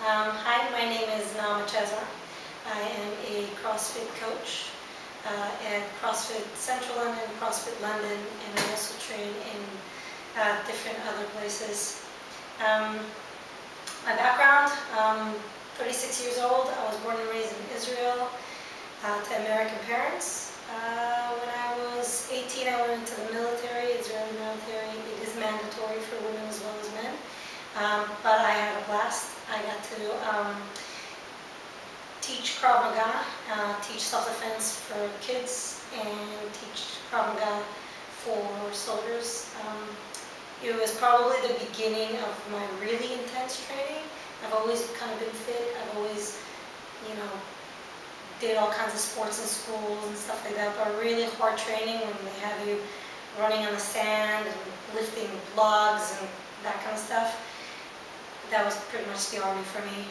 Hi, my name is Naama Chezar. I am a CrossFit coach at CrossFit Central London, CrossFit London, and I also train in different other places. My background, 36 years old. I was born and raised in Israel to American parents. When I was 18, I went into the military, Israeli military. It is mandatory for women as well as men. But I had a blast. I got to teach Krav Maga, teach self-defense for kids, and teach Krav Maga for soldiers. It was probably the beginning of my really intense training. I've always kind of been fit. I've always, did all kinds of sports in schools and stuff like that, but really hard training when they have you running on the sand and lifting logs and that kind of stuff. That was pretty much the army for me,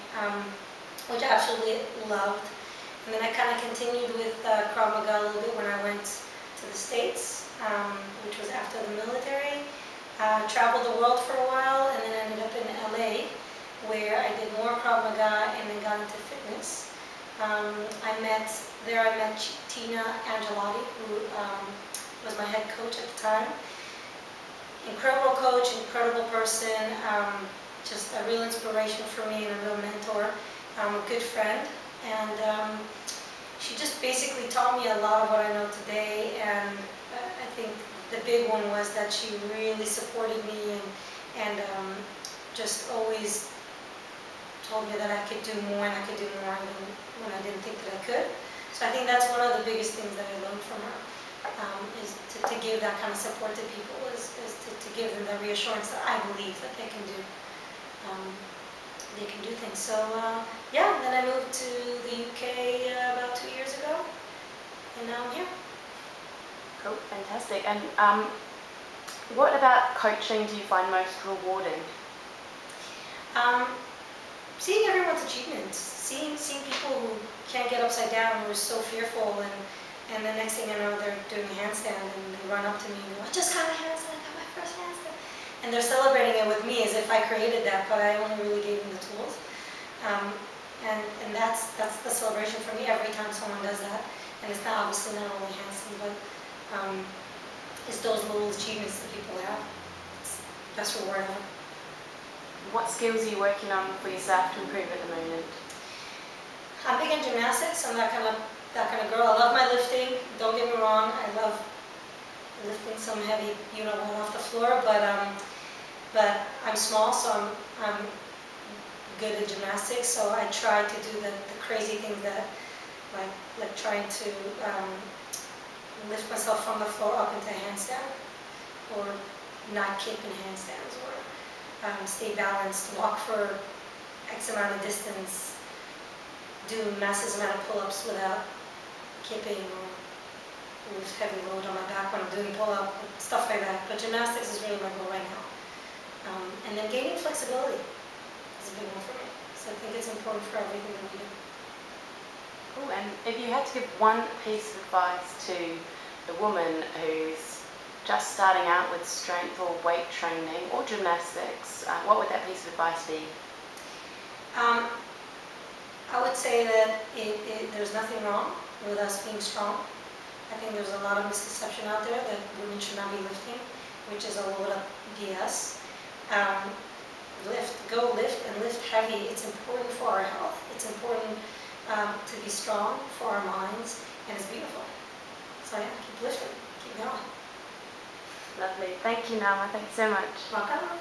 which I absolutely loved. And then I kind of continued with Krav Maga a little bit when I went to the States, which was after the military. Traveled the world for a while and then ended up in LA, where I did more Krav Maga and then got into fitness. I met Tina Angelotti, who was my head coach at the time. Incredible coach, incredible person, just a real inspiration for me and a real mentor, a good friend. And she just basically taught me a lot of what I know today, and I think the big one was that she really supported me and just always told me that I could do more and I could do more when I didn't think that I could. So I think that's one of the biggest things that I learned from her, is to give that kind of support to people, is to give them the reassurance that I believe that they can do things. So yeah, then I moved to the UK about 2 years ago, and now I'm here. Cool, fantastic. And what about coaching do you find most rewarding? Seeing everyone's achievements, seeing people who can't get upside down, who are so fearful, and the next thing I know, they're doing a handstand and they run up to me and go, I just got a handstand, I got my first handstand. And they're celebrating it with me as if I created that, but I only really gave them the tools. And that's the celebration for me every time someone does that. And it's not obviously not only handstand, but it's those little achievements that people have. It's the best reward ever. What skills are you working on for yourself to improve at the moment? I'm big in gymnastics. I'm that kind of girl. I love my lifting. Don't get me wrong. I love lifting some heavy, off the floor. But I'm small, so I'm good at gymnastics. So I try to do the crazy things that, like trying to lift myself from the floor up into a handstand, or not kick in handstands, or stay balanced, walk for X amount of distance, do massive amount of pull-ups without kipping, or lift heavy load on my back when I'm doing pull-up, stuff like that. But gymnastics is really my goal right now. And then gaining flexibility is a big one for me. So I think it's important for everything that we do. Cool. And if you had to give one piece of advice to the woman who's just starting out with strength or weight training or gymnastics, what would that piece of advice be? I would say that there's nothing wrong with us being strong. I think there's a lot of misconception out there that women should not be lifting, which is a load of BS. Go lift and lift heavy. It's important for our health. It's important to be strong for our minds, and it's beautiful. So yeah, keep lifting, keep going. Lovely. Thank you, Naama. Thanks so much. Welcome.